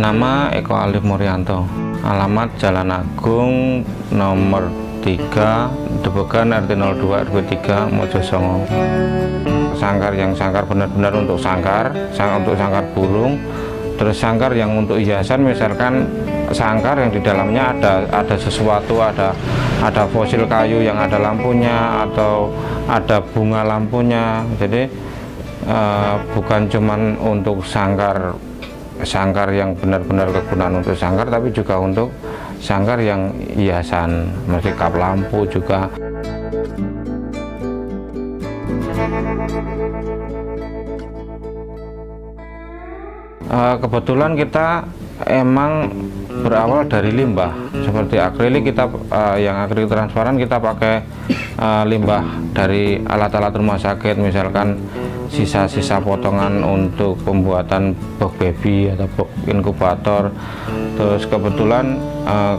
Nama Eko Alif Muryanto, alamat Jalan Agung nomor 3, Debegan, RT 02 RW 3, Mojosongo. Sangkar yang sangkar benar-benar untuk sangkar burung, terus sangkar yang untuk hiasan, misalkan sangkar yang di dalamnya ada sesuatu, ada fosil kayu yang ada lampunya atau ada bunga lampunya. Jadi bukan cuman untuk sangkar yang benar-benar kegunaan untuk sangkar, tapi juga untuk sangkar yang hiasan, masih kap lampu juga. Kebetulan kita emang berawal dari limbah, seperti akrilik kita yang akrilik transparan kita pakai limbah dari alat-alat rumah sakit, misalkan sisa-sisa potongan untuk pembuatan box baby atau box inkubator. Terus kebetulan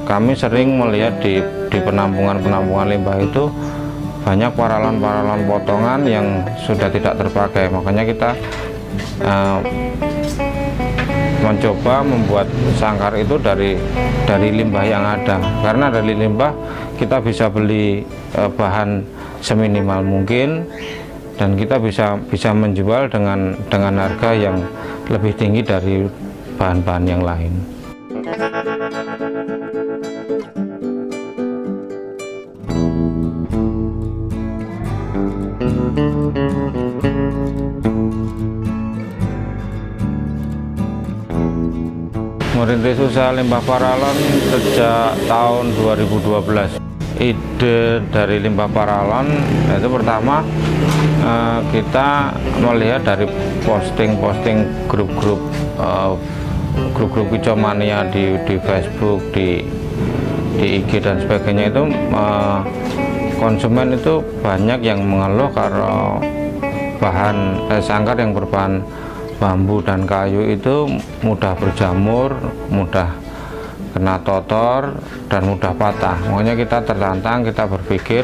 kami sering melihat di penampungan limbah itu banyak paralon potongan yang sudah tidak terpakai, makanya kita mencoba membuat sangkar itu dari limbah yang ada, karena dari limbah kita bisa beli bahan seminimal mungkin dan kita bisa menjual dengan harga yang lebih tinggi dari bahan-bahan yang lain. Merintis usaha limbah paralon sejak tahun 2012. Ide dari limbah paralon itu pertama kita melihat dari posting grup-grup kicomania di Facebook, di IG dan sebagainya. Itu konsumen itu banyak yang mengeluh karena bahan sangkar yang berbahan bambu dan kayu itu mudah berjamur, mudah kena totor dan mudah patah. Makanya kita tertantang, kita berpikir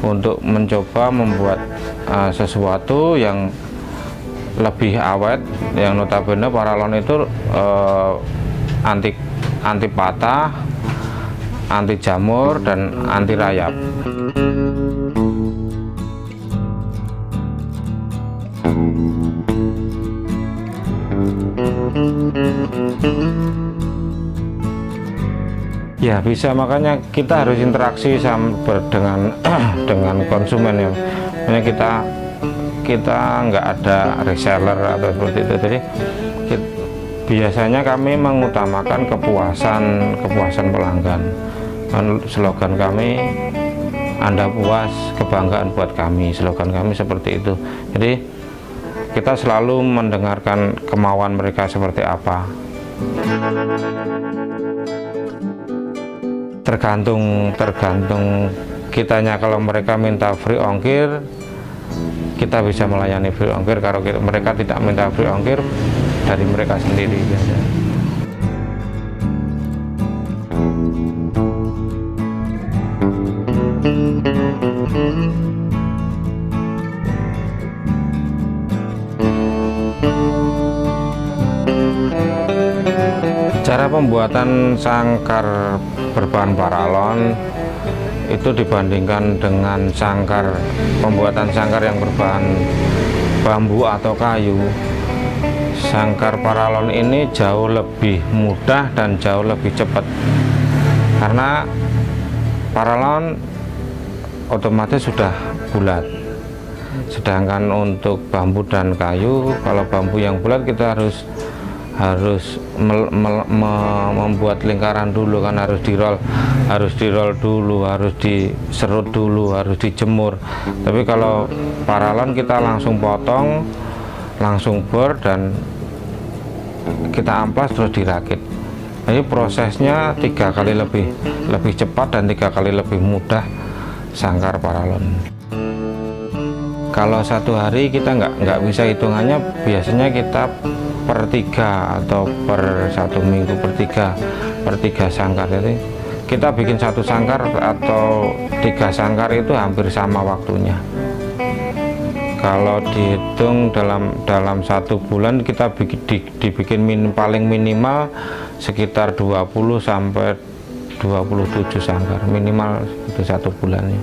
untuk mencoba membuat sesuatu yang lebih awet, yang notabene paralon itu anti patah, anti jamur dan anti rayap. Ya bisa, makanya kita harus interaksi dengan konsumen ya. Makanya kita nggak ada reseller atau seperti itu. Jadi biasanya kami mengutamakan kepuasan pelanggan. Slogan kami, Anda puas, kebanggaan buat kami. Slogan kami seperti itu. Jadi kita selalu mendengarkan kemauan mereka seperti apa. Tergantung kitanya. Kalau mereka minta free ongkir, kita bisa melayani free ongkir. Kalau mereka tidak minta free ongkir, dari mereka sendiri biasa. Cara pembuatan sangkar berbahan paralon itu dibandingkan dengan pembuatan sangkar yang berbahan bambu atau kayu, sangkar paralon ini jauh lebih mudah dan jauh lebih cepat, karena paralon otomatis sudah bulat, sedangkan untuk bambu dan kayu, kalau bambu yang bulat kita harus membuat lingkaran dulu kan, harus dirol dulu, harus diserut dulu, harus dijemur. Tapi kalau paralon kita langsung potong, langsung bor, dan kita amplas terus dirakit. Jadi prosesnya 3 kali lebih cepat dan 3 kali lebih mudah sangkar paralon. Kalau satu hari kita nggak bisa hitungannya, biasanya kita per 3 atau per 1 minggu per 3 sangkar. Jadi kita bikin 1 sangkar atau 3 sangkar itu hampir sama waktunya. Kalau dihitung dalam 1 bulan kita dibikin paling minimal sekitar 20 sampai 27 sangkar minimal itu 1 bulannya.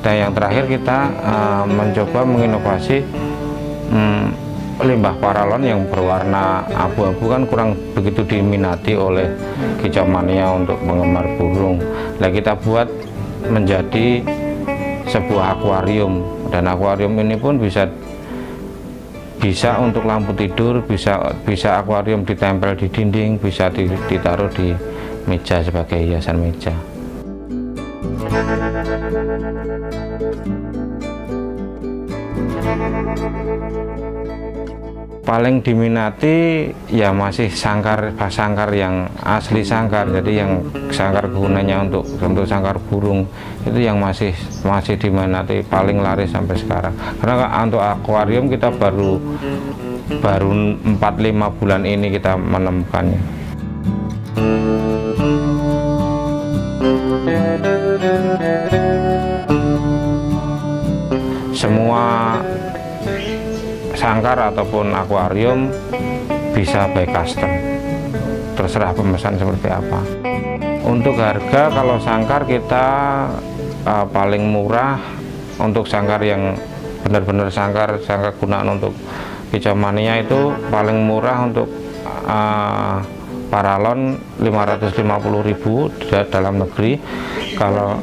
Dan yang terakhir kita mencoba menginovasi limbah paralon yang berwarna abu-abu, kan kurang begitu diminati oleh kicau mania untuk penggemar burung. Nah, kita buat menjadi sebuah akuarium, dan akuarium ini pun bisa untuk lampu tidur, bisa akuarium ditempel di dinding, bisa ditaruh di meja sebagai hiasan meja. Paling diminati ya masih sangkar yang asli sangkar, jadi yang sangkar gunanya untuk sangkar burung itu yang masih diminati, paling laris sampai sekarang. Karena untuk akuarium kita baru 4-5 bulan ini kita menemukannya. Semua sangkar ataupun akuarium bisa by custom, terserah pemesan seperti apa. Untuk harga, kalau sangkar kita paling murah untuk sangkar yang benar-benar sangkar gunaan untuk kicau mania itu paling murah untuk paralon 550.000 dalam negeri. Kalau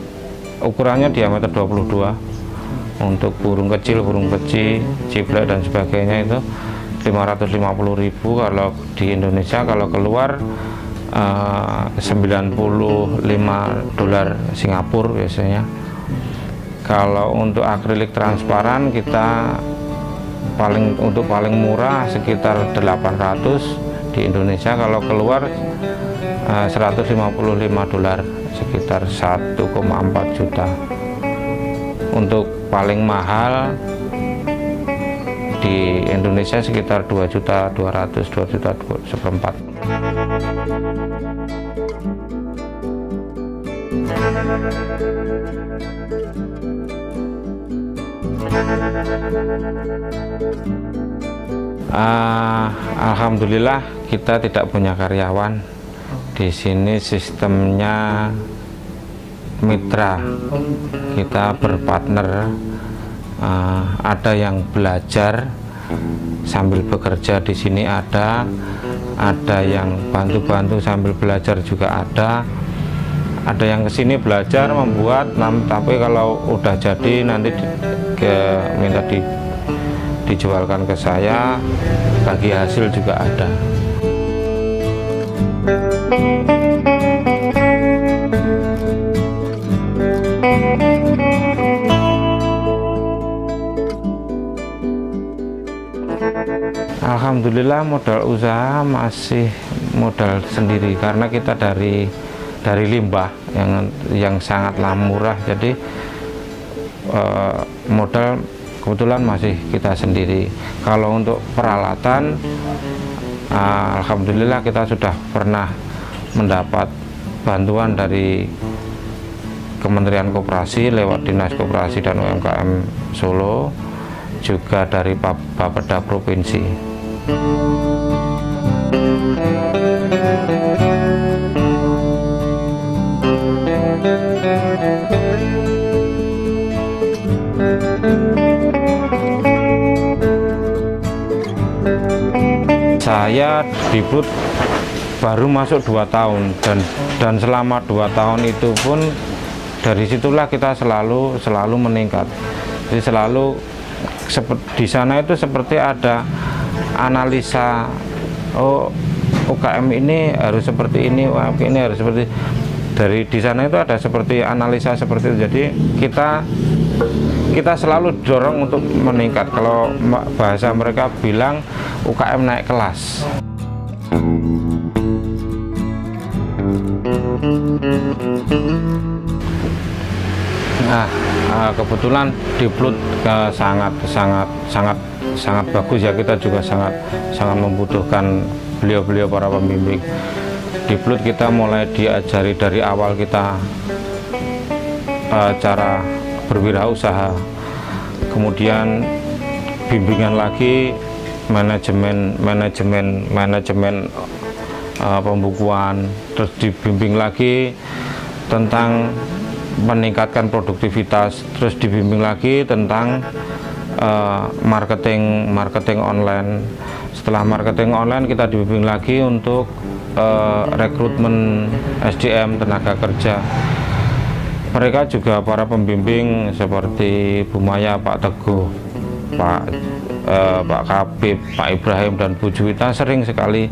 ukurannya diameter 22, untuk burung kecil, ciblek dan sebagainya itu 550.000. Kalau di Indonesia, kalau keluar $95 Singapura biasanya. Kalau untuk akrilik transparan kita untuk paling murah sekitar 800 di Indonesia, kalau keluar $155, sekitar 1,4 juta. Untuk paling mahal di Indonesia sekitar 2.200.000, 2.1/4. Alhamdulillah kita tidak punya karyawan. Di sini sistemnya mitra, kita berpartner. Ada yang belajar sambil bekerja di sini, ada yang bantu-bantu sambil belajar juga ada yang kesini belajar membuat, tapi kalau udah jadi nanti minta dijualkan ke saya, bagi hasil juga ada. Alhamdulillah modal usaha masih modal sendiri, karena kita dari limbah yang sangatlah murah, jadi modal kebetulan masih kita sendiri. Kalau untuk peralatan, alhamdulillah kita sudah pernah mendapat bantuan dari Kementerian Koperasi lewat Dinas Koperasi dan UMKM Solo. juga dari Bapeda Provinsi. Saya di Plut baru masuk 2 tahun dan selama 2 tahun itu pun dari situlah kita selalu meningkat. Jadi selalu di sana itu seperti ada analisa, oh UKM ini harus seperti ini, UKM ini harus seperti, dari di sana itu ada seperti analisa seperti itu. Jadi kita selalu dorong untuk meningkat. Kalau bahasa mereka bilang UKM naik kelas. Nah, kebetulan di Plut sangat bagus ya. Kita juga sangat membutuhkan beliau para pembimbing. Di Plut kita mulai diajari dari awal kita cara berwirausaha, kemudian bimbingan lagi manajemen pembukuan, terus dibimbing lagi tentang meningkatkan produktivitas, terus dibimbing lagi tentang marketing online. Setelah marketing online kita dibimbing lagi untuk rekrutmen SDM, tenaga kerja. Mereka juga para pembimbing seperti Bu Maya, Pak Teguh, Pak Kabib, Pak Ibrahim, dan Bu Juwita sering sekali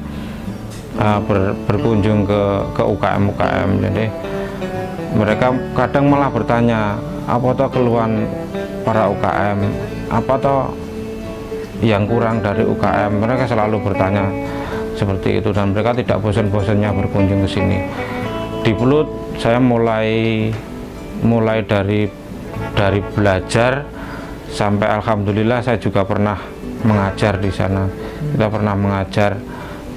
berkunjung ke UKM. Jadi mereka kadang malah bertanya, apa toh keluhan para UKM, apa toh yang kurang dari UKM. Mereka selalu bertanya seperti itu, dan mereka tidak bosan-bosannya berkunjung ke sini. Di Plut saya mulai dari belajar sampai alhamdulillah saya juga pernah mengajar di sana. Kita pernah mengajar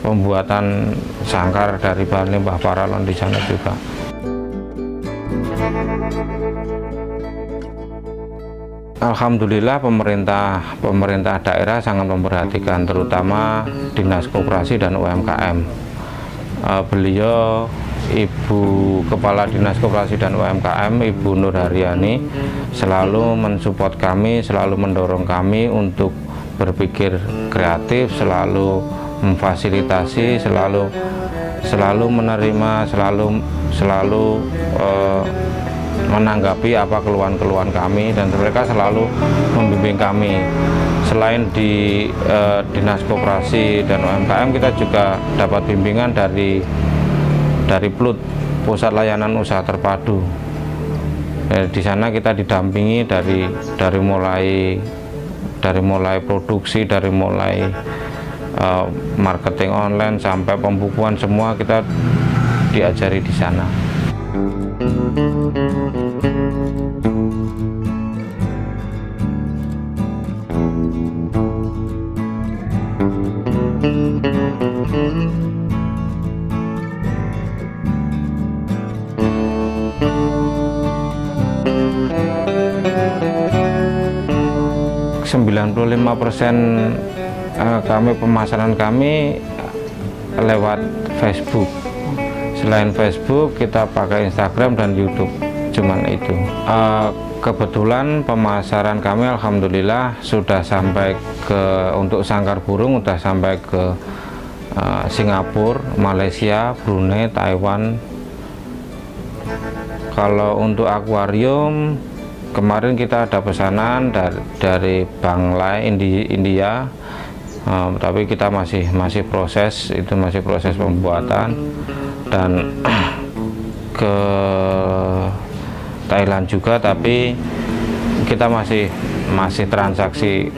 pembuatan sangkar dari bahan limbah paralon di sana juga. Alhamdulillah pemerintah daerah sangat memperhatikan, terutama Dinas Koperasi dan UMKM. Beliau, Ibu Kepala Dinas Koperasi dan UMKM, Ibu Nur Haryani, selalu mensupport kami, selalu mendorong kami untuk berpikir kreatif, selalu memfasilitasi, selalu menerima, selalu menanggapi apa keluhan-keluhan kami, dan mereka selalu membimbing kami. Selain di Dinas Koperasi dan UMKM, kita juga dapat bimbingan dari Plut, Pusat Layanan Usaha Terpadu. Di sana kita didampingi dari mulai produksi, dari mulai marketing online sampai pembukuan, semua kita diajari di sana. 95% pemasaran kami lewat Facebook. Selain Facebook, kita pakai Instagram dan YouTube, cuman itu. Kebetulan pemasaran kami alhamdulillah sudah sampai untuk sangkar burung sudah sampai ke Singapura, Malaysia, Brunei, Taiwan. Kalau untuk akuarium, kemarin kita ada pesanan dari Bangladesh, India, tapi kita masih proses pembuatan, dan ke Thailand juga, tapi kita masih transaksi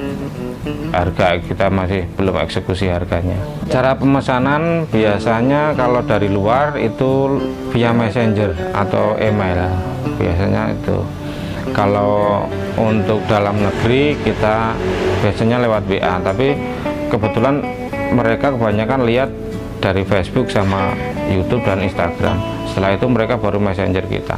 harga, kita masih belum eksekusi harganya. Cara pemesanan biasanya kalau dari luar itu via messenger atau email biasanya itu. Kalau untuk dalam negeri kita biasanya lewat WA, tapi kebetulan mereka kebanyakan lihat dari Facebook sama YouTube dan Instagram. Setelah itu mereka baru messenger kita.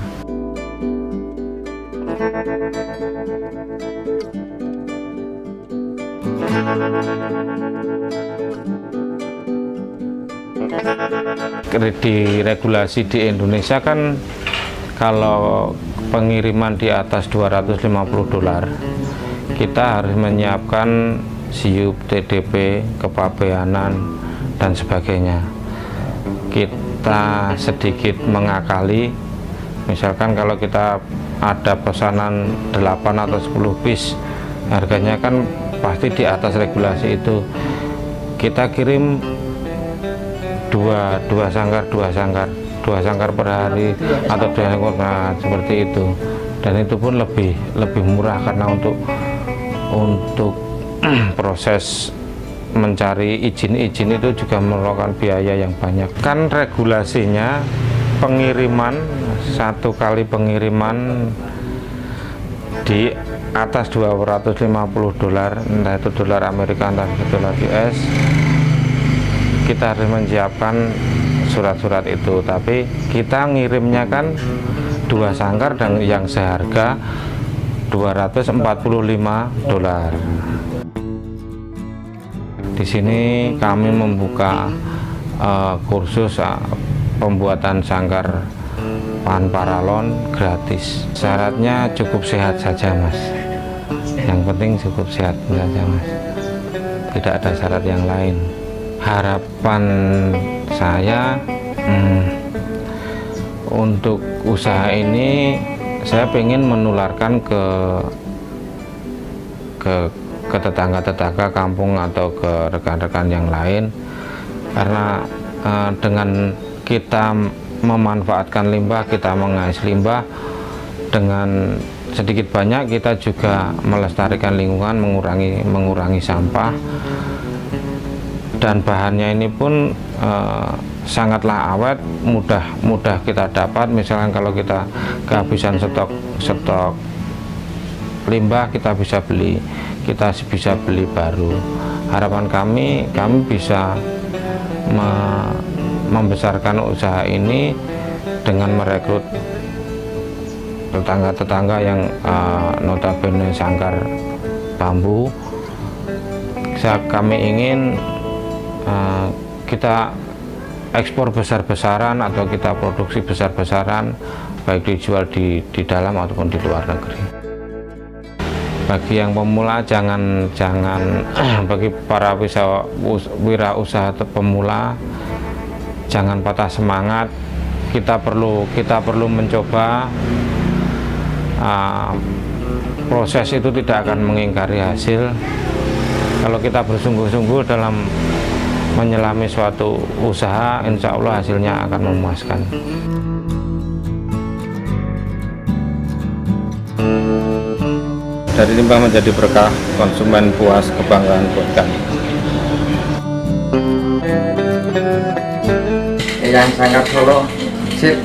Di regulasi di Indonesia kan kalau pengiriman di atas 250 dolar kita harus menyiapkan SIUP, TDP, kepabeanan dan sebagainya. Kita sedikit mengakali, misalkan kalau kita ada pesanan 8 atau 10 bis, harganya kan pasti di atas regulasi itu. Kita kirim dua sangkar per hari atau 2 sangkar, nah, seperti itu. Dan itu pun lebih murah karena untuk proses mencari izin itu juga memerlukan biaya yang banyak. Kan regulasinya pengiriman, satu kali pengiriman di atas 250 dolar, entah itu dolar Amerika entah itu dolar US, kita harus menyiapkan surat-surat itu. Tapi kita ngirimnya kan 2 sangkar dan yang seharga 245 dolar. Di sini kami membuka kursus pembuatan sangkar pan paralon gratis. Syaratnya cukup sehat saja, Mas. Yang penting cukup sehat saja, Mas. Tidak ada syarat yang lain. Harapan saya untuk usaha ini, saya ingin menularkan ke tetangga-tetangga kampung atau ke rekan-rekan yang lain, karena dengan kita memanfaatkan limbah, kita mengais limbah, dengan sedikit banyak kita juga melestarikan lingkungan, mengurangi sampah. Dan bahannya ini pun sangatlah awet, mudah kita dapat. Misalkan kalau kita kehabisan stok limbah, kita bisa beli baru. Harapan kami bisa membesarkan usaha ini dengan merekrut tetangga-tetangga yang notabene sangkar bambu. Kami ingin kita ekspor besar-besaran atau kita produksi besar-besaran, baik dijual di dalam ataupun di luar negeri. Bagi yang pemula, jangan bagi para wirausaha pemula, jangan patah semangat. Kita perlu mencoba. Proses itu tidak akan mengingkari hasil. Kalau kita bersungguh-sungguh dalam menyelami suatu usaha, insya Allah hasilnya akan memuaskan. Dari limbah menjadi berkah, konsumen puas, kebanggaan buat kami. Yang Sangkar Solo, sip.